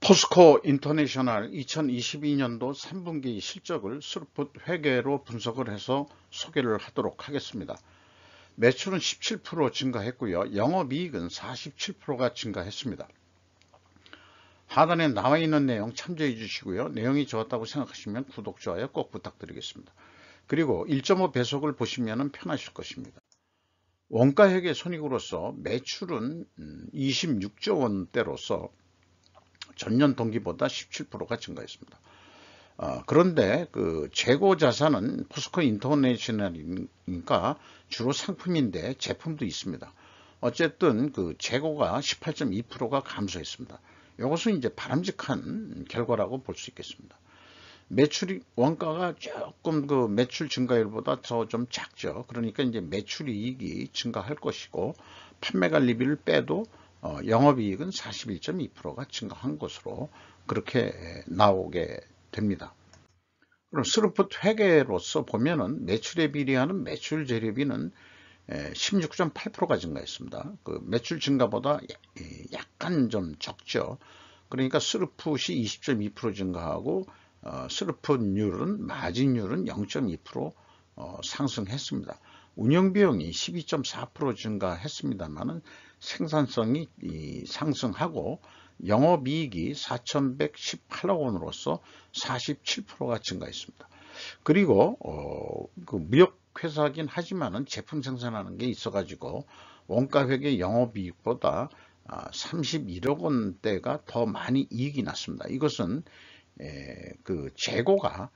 포스코 인터내셔널 2022년도 3분기 실적을 스루풋 회계로 분석을 해서 소개를 하도록 하겠습니다. 매출은 17% 증가했고요. 영업이익은 47%가 증가했습니다. 하단에 나와 있는 내용 참조해 주시고요. 내용이 좋았다고 생각하시면 구독, 좋아요 꼭 부탁드리겠습니다. 그리고 1.5 배속을 보시면 편하실 것입니다. 원가회계 손익으로서 매출은 26조 원대로서 전년 동기보다 17%가 증가했습니다. 그런데 그 재고 자산은 포스코 인터내셔널이니까 주로 상품인데 제품도 있습니다. 어쨌든 그 재고가 18.2%가 감소했습니다. 이것은 이제 바람직한 결과라고 볼 수 있겠습니다. 매출 원가가 조금 그 매출 증가율보다 더 좀 작죠. 그러니까 이제 매출이익이 증가할 것이고 판매관리비를 빼도 영업이익은 41.2%가 증가한 것으로 그렇게 나오게 됩니다. 그럼 스루풋 회계로서 보면은 매출에 비례하는 매출 재료비는 16.8%가 증가했습니다. 그 매출 증가보다 약간 좀 적죠. 그러니까 스루풋이 20.2% 증가하고 스루풋률은 마진율은 0.2% 상승했습니다. 운영비용이 12.4% 증가했습니다만은 생산성이 상승하고 영업이익이 4,118억 원으로서 47%가 증가했습니다. 그리고 그 무역회사긴 하지만은 제품 생산하는 게 있어가지고 원가회계 영업이익보다 31억 원대가 더 많이 이익이 났습니다. 이것은 그 재고가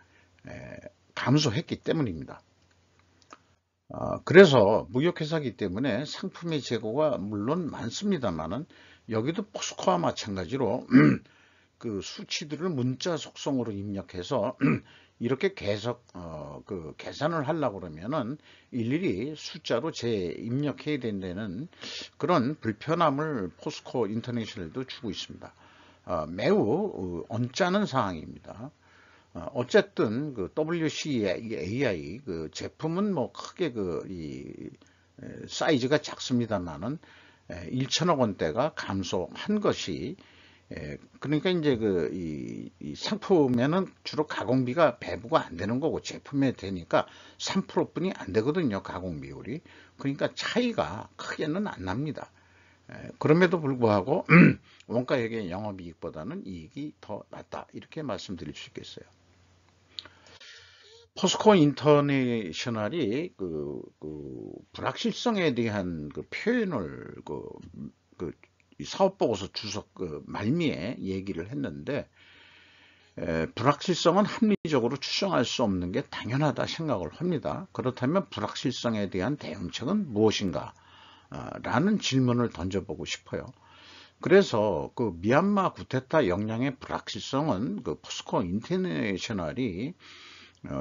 감소했기 때문입니다. 그래서 무역회사이기 때문에 상품의 재고가 물론 많습니다만은 여기도 포스코와 마찬가지로 그 수치들을 문자 속성으로 입력해서 이렇게 계속 그 계산을 하려고 그러면은 일일이 숫자로 재입력해야 된다는 그런 불편함을 포스코 인터내셔널도 주고 있습니다. 매우 언짢은 상황입니다. 어쨌든 그 WCAI 그 제품은 뭐 크게 이 사이즈가 작습니다만은 1천억 원대가 감소한 것이 그러니까 이제 이 상품에는 주로 가공비가 배부가 안 되는 거고 제품에 되니까 3%뿐이 안 되거든요. 가공 비율이. 그러니까 차이가 크게는 안 납니다. 그럼에도 불구하고 원가회계 영업이익보다는 이익이 더 낮다 이렇게 말씀드릴 수 있겠어요. 포스코 인터내셔널이 그 불확실성에 대한 그 표현을 사업보고서 주석 말미에 얘기를 했는데 불확실성은 합리적으로 추정할 수 없는 게 당연하다 생각을 합니다. 그렇다면 불확실성에 대한 대응책은 무엇인가? 라는 질문을 던져보고 싶어요. 그래서 그 미얀마 쿠데타 역량의 불확실성은 그 포스코 인터내셔널이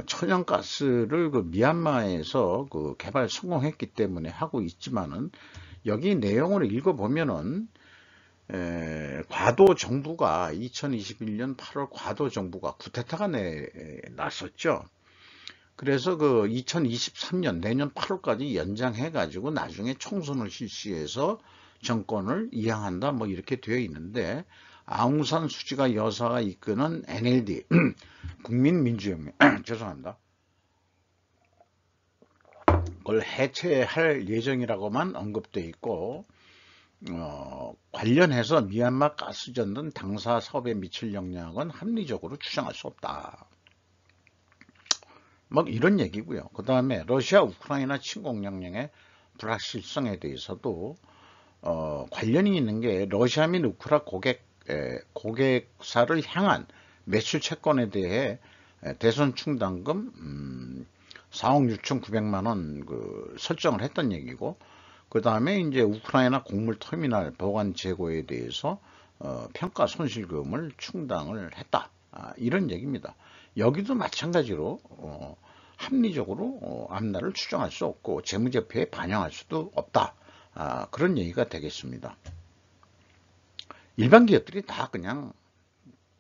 천연가스를 그 미얀마에서 그 개발 성공했기 때문에 하고 있지만은 여기 내용을 읽어보면은 과도 정부가 2021년 8월 과도 정부가 쿠데타가 났었죠. 그래서 그 2023년 내년 8월까지 연장해 가지고 나중에 총선을 실시해서 정권을 이양한다 뭐 이렇게 되어 있는데 아웅산 수치가 여사가 이끄는 NLD 국민민주혁명 죄송합니다. 그걸 해체할 예정이라고만 언급되어 있고 관련해서 미얀마 가스전등 당사 사업에 미칠 영향은 합리적으로 추정할 수 없다. 뭐 이런 얘기고요. 그 다음에 러시아 우크라이나 침공 역량의 불확실성에 대해서도 관련이 있는 게 러시아 및 우크라 고객사를 향한 매출 채권에 대해 대손 충당금 4억 6,900만 원 그 설정을 했던 얘기고 그 다음에 이제 우크라이나 곡물 터미널 보관 재고에 대해서 평가 손실금을 충당을 했다. 이런 얘기입니다. 여기도 마찬가지로 합리적으로 앞날을 추정할 수 없고 재무제표에 반영할 수도 없다. 그런 얘기가 되겠습니다. 일반 기업들이 다 그냥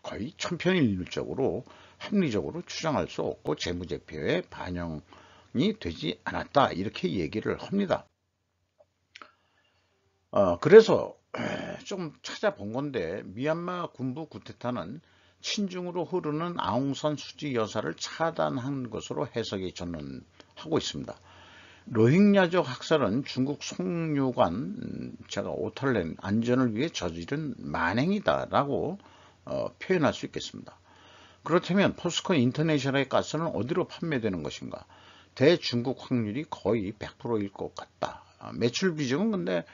거의 천편일률적으로 합리적으로 추정할 수 없고 재무제표에 반영이 되지 않았다. 이렇게 얘기를 합니다. 그래서 좀 찾아본 건데 미얀마 군부 쿠데타는 친중으로 흐르는 아웅산 수지 여사를 차단한 것으로 해석이 전하고 있습니다. 로힝야족 학살은 중국 속류관 제가 오탈렌 안전을 위해 저지른 만행이다라고 표현할 수 있겠습니다. 그렇다면 포스코 인터내셔널의 가스는 어디로 판매되는 것인가? 대중국 확률이 거의 100%일 것 같다. 매출 비중은 근데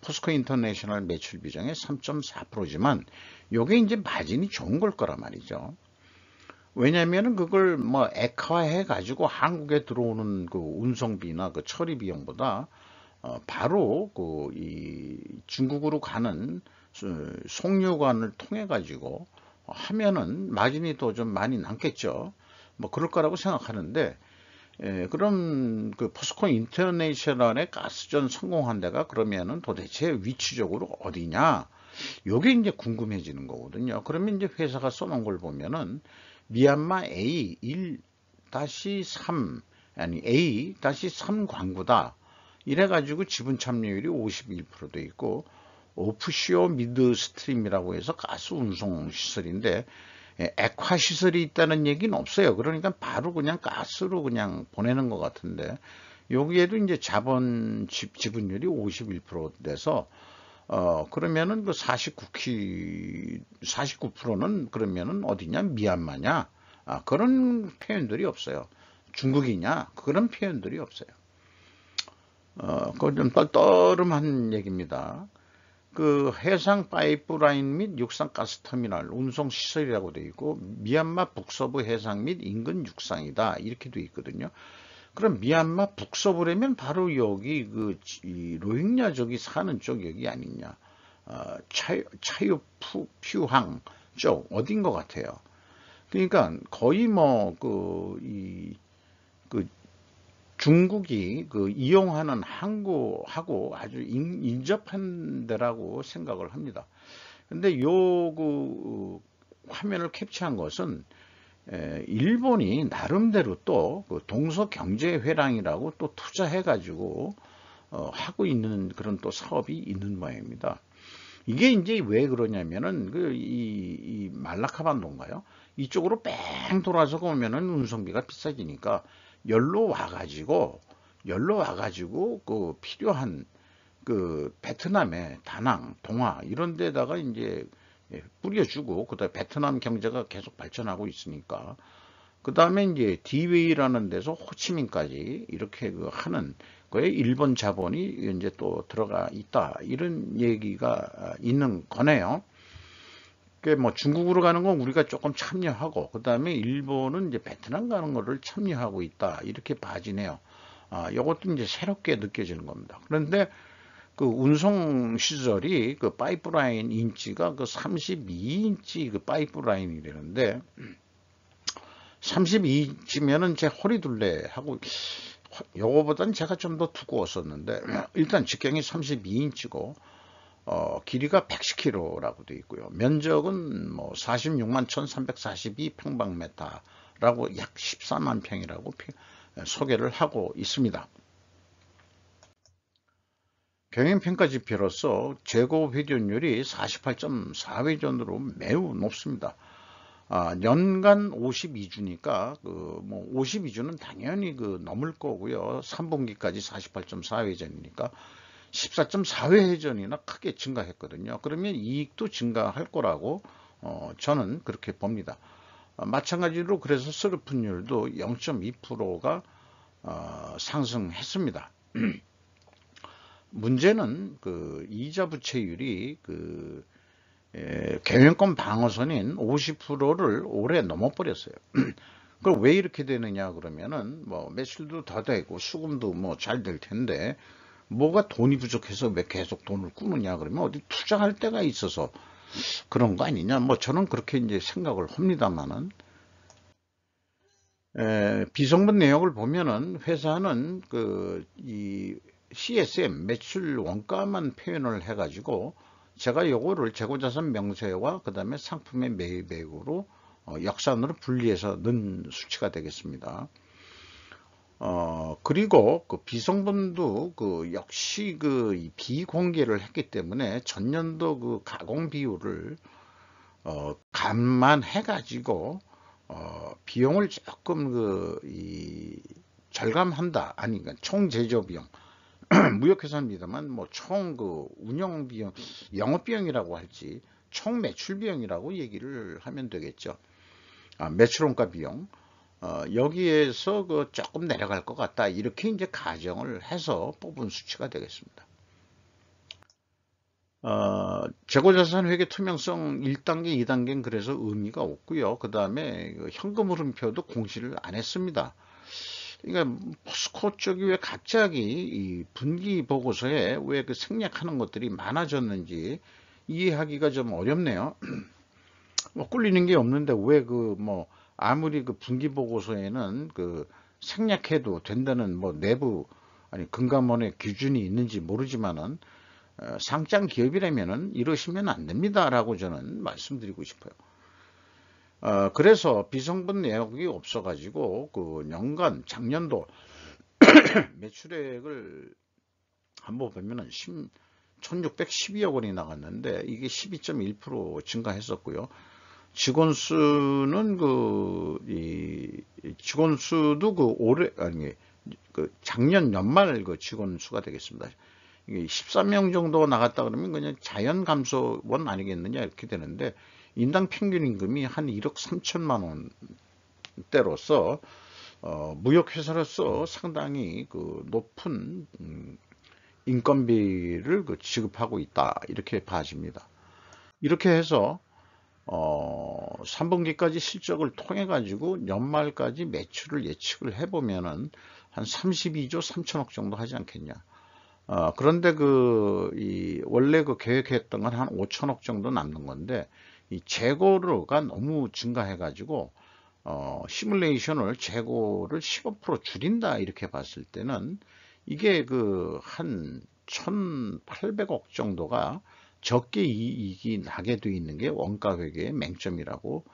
포스코 인터내셔널 매출 비중의 3.4%지만 요게 이제 마진이 좋은 걸 거란 말이죠. 왜냐면은 그걸 뭐 액화해 가지고 한국에 들어오는 그 운송비나 그 처리 비용보다 바로 그 이 중국으로 가는 송유관을 통해 가지고 하면은 마진이 더 좀 많이 남겠죠. 뭐 그럴 거라고 생각하는데, 그럼 그 포스코 인터내셔널의 가스전 성공한 데가 그러면은 도대체 위치적으로 어디냐? 요게 이제 궁금해지는 거거든요. 그러면 이제 회사가 써놓은 걸 보면은 미얀마 A1-3 아니 A-3 광구다. 이래가지고 지분 참여율이 51%도 있고, 오프쇼 미드스트림이라고 해서 가스 운송 시설인데 액화 시설이 있다는 얘기는 없어요. 그러니까 바로 그냥 가스로 그냥 보내는 것 같은데, 여기에도 이제 자본 지분율이 51% 돼서 그러면은 그 49%는 그러면은 어디냐? 미얀마냐? 그런 표현들이 없어요. 중국이냐? 그런 표현들이 없어요. 그건 좀 떨떠름한 얘기입니다. 그 해상 파이프라인 및 육상 가스터미널 운송 시설이라고 되어 있고, 미얀마 북서부 해상 및 인근 육상이다 이렇게 되어 있거든요. 그럼 미얀마 북서부라면 바로 여기 그 로힝야족이 사는 쪽 여기 아니냐? 차유퓨항 쪽 어딘 것 같아요. 그러니까 거의 뭐 그 중국이 그 이용하는 항구하고 아주 인접한 데라고 생각을 합니다. 근데 요 그 화면을 캡처한 것은 일본이 나름대로 또 그 동서경제회랑이라고 또 투자해가지고 하고 있는 그런 또 사업이 있는 모양입니다. 이게 이제 왜 그러냐면은 이 말라카반도인가요? 이쪽으로 뺑 돌아서 오면은 운송비가 비싸지니까 열로 와가지고 그 필요한 그 베트남의 다낭, 동화 이런 데다가 이제 뿌려주고, 그다음에 베트남 경제가 계속 발전하고 있으니까 그 다음에 이제 디웨이라는 데서 호치민까지 이렇게 그 하는 거에 일본 자본이 이제 또 들어가 있다 이런 얘기가 있는 거네요. 뭐 중국으로 가는 건 우리가 조금 참여하고, 그 다음에 일본은 이제 베트남 가는 거를 참여하고 있다 이렇게 봐지네요. 이것도 이제 새롭게 느껴지는 겁니다. 그런데 그 운송 시설이 그 파이프라인 인치가 그 32인치 그 파이프라인이 되는데, 32인치면은 제 허리둘레 하고 요거보단 제가 좀 더 두꺼웠었는데, 일단 직경이 32인치고 길이가 110km라고 되어 있고요. 면적은 뭐 46만 1342 평방미터라고 약 14만 평이라고 소개를 하고 있습니다. 경영평가지표로서 재고 회전율이 48.4회전으로 매우 높습니다. 연간 52주니까 뭐 52주는 당연히 넘을 거고요. 3분기까지 48.4회전이니까 14.4회전이나 크게 증가했거든요. 그러면 이익도 증가할 거라고 저는 그렇게 봅니다. 마찬가지로 그래서 스르픈율도 0.2%가 상승했습니다. 문제는 그 이자 부채율이 경영권 방어선인 50%를 올해 넘어버렸어요. 그럼 왜 이렇게 되느냐 그러면은 뭐 매출도 더 되고 수금도 뭐 잘 될 텐데, 뭐가 돈이 부족해서 왜 계속 돈을 꾸느냐 그러면 어디 투자할 데가 있어서 그런 거 아니냐, 뭐 저는 그렇게 이제 생각을 합니다만은, 비성분 내역을 보면은 회사는 이 CSM 매출 원가만 표현을 해가지고 제가 요거를 재고자산 명세와 그 다음에 상품의 매입액으로 역산으로 분리해서 넣은 수치가 되겠습니다. 그리고 그 비성분도 역시 비공개를 했기 때문에 전년도 가공 비율을 감만해 가지고 비용을 조금 절감한다. 아니, 그러니까 총 제조 비용. 무역회사입니다만, 총 운영 비용, 영업 비용이라고 할지, 총 매출 비용이라고 얘기를 하면 되겠죠. 매출원가 비용. 여기에서 조금 내려갈 것 같다. 이렇게 이제 가정을 해서 뽑은 수치가 되겠습니다. 재고자산 회계 투명성 1단계, 2단계는 그래서 의미가 없고요. 그 다음에 현금 흐름표도 공시를 안 했습니다. 그러니까 포스코 쪽이 왜 갑자기 이 분기 보고서에 왜 생략하는 것들이 많아졌는지 이해하기가 좀 어렵네요. 꿀리는 게 없는데 왜 아무리 분기 보고서에는 생략해도 된다는 내부 아니 금감원의 기준이 있는지 모르지만은 상장 기업이라면은 이러시면 안 됩니다라고 저는 말씀드리고 싶어요. 그래서 비성분 내역이 없어가지고 연간 작년도 매출액을 한번 보면은 1612억 원이 나갔는데 이게 12.1% 증가했었고요. 직원 수는 직원 수도 올해 아니 작년 연말 직원 수가 되겠습니다. 이게 13명 정도 나갔다 그러면 그냥 자연 감소원 아니겠느냐 이렇게 되는데 인당 평균 임금이 한 1억 3천만 원대로서 무역회사로서 상당히 높은 인건비를 지급하고 있다 이렇게 봐집니다. 이렇게 해서 3분기까지 실적을 통해 가지고 연말까지 매출을 예측을 해보면은 한 32조 3천억 정도 하지 않겠냐. 그런데 원래 계획했던 건 한 5천억 정도 남는 건데 이 재고가 너무 증가해 가지고 시뮬레이션을 재고를 15% 줄인다 이렇게 봤을 때는 이게 한 1,800억 정도가 적게 이익이 나게 돼 있는 게 원가 회계의 맹점이라고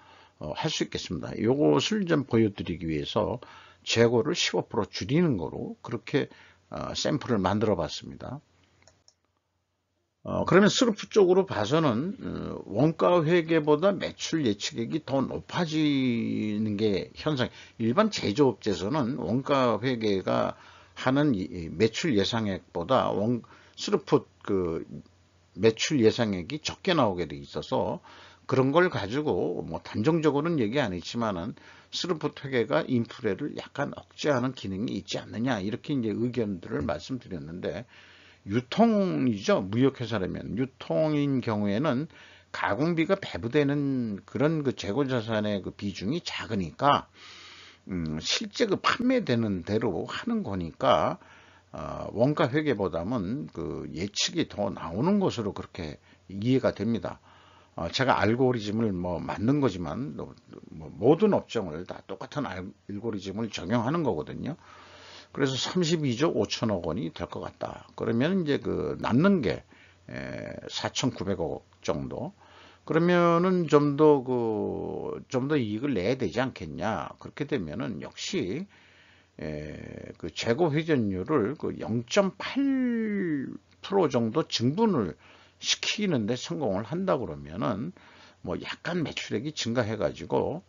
할 수 있겠습니다. 이것을 좀 보여드리기 위해서 재고를 15% 줄이는 거로 그렇게 샘플을 만들어 봤습니다. 그러면 스루프 쪽으로 봐서는 원가 회계보다 매출 예측액이 더 높아지는 게 현상. 일반 제조업체에서는 원가 회계가 하는 매출 예상액보다 스루프 매출 예상액이 적게 나오게 돼 있어서 그런 걸 가지고 단정적으로는 얘기 안 했지만은 스루프 회계가 인플레를 약간 억제하는 기능이 있지 않느냐 이렇게 이제 의견들을 말씀드렸는데 유통이죠. 무역회사라면 유통인 경우에는 가공비가 배부되는 그런 재고자산의 비중이 작으니까 실제 판매되는 대로 하는 거니까 원가 회계보다는 예측이 더 나오는 것으로 그렇게 이해가 됩니다. 제가 알고리즘을 만든 거지만 모든 업종을 다 똑같은 알고리즘을 적용하는 거거든요. 그래서 32조 5천억 원이 될 것 같다. 그러면 이제 남는 게 4,900억 정도. 그러면은 좀 더 이익을 내야 되지 않겠냐. 그렇게 되면은 역시 재고 회전율을 0.8% 정도 증분을 시키는데 성공을 한다 그러면은 약간 매출액이 증가해 가지고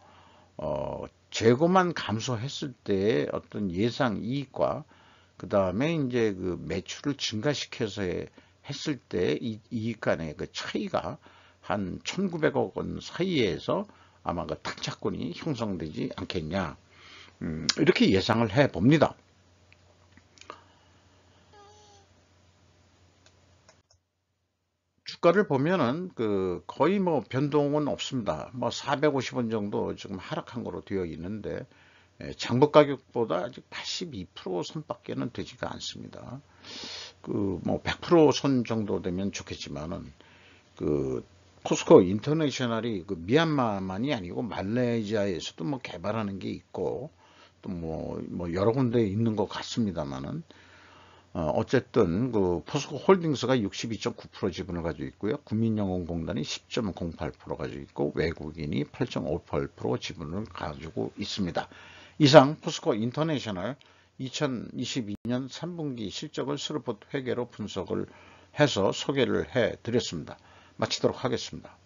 재고만 감소했을 때 어떤 예상 이익과 그 다음에 이제 매출을 증가시켜서 했을 때 이익 간의 차이가 한 1,900억 원 사이에서 아마 탁자권이 형성되지 않겠냐. 이렇게 예상을 해 봅니다. 주가를 보면은 거의 변동은 없습니다. 450원 정도 지금 하락한 거로 되어 있는데 장부 가격보다 아직 82% 선밖에는 되지가 않습니다. 100% 선 정도 되면 좋겠지만은 포스코 인터내셔널이 미얀마만이 아니고 말레이시아에서도 개발하는 게 있고 또 여러 군데 있는 것 같습니다만은 어쨌든 포스코 홀딩스가 62.9% 지분을 가지고 있고요. 국민연금공단이 10.08% 가지고 있고 외국인이 8.58% 지분을 가지고 있습니다. 이상 포스코 인터내셔널 2022년 3분기 실적을 스루포트 회계로 분석을 해서 소개를 해 드렸습니다. 마치도록 하겠습니다.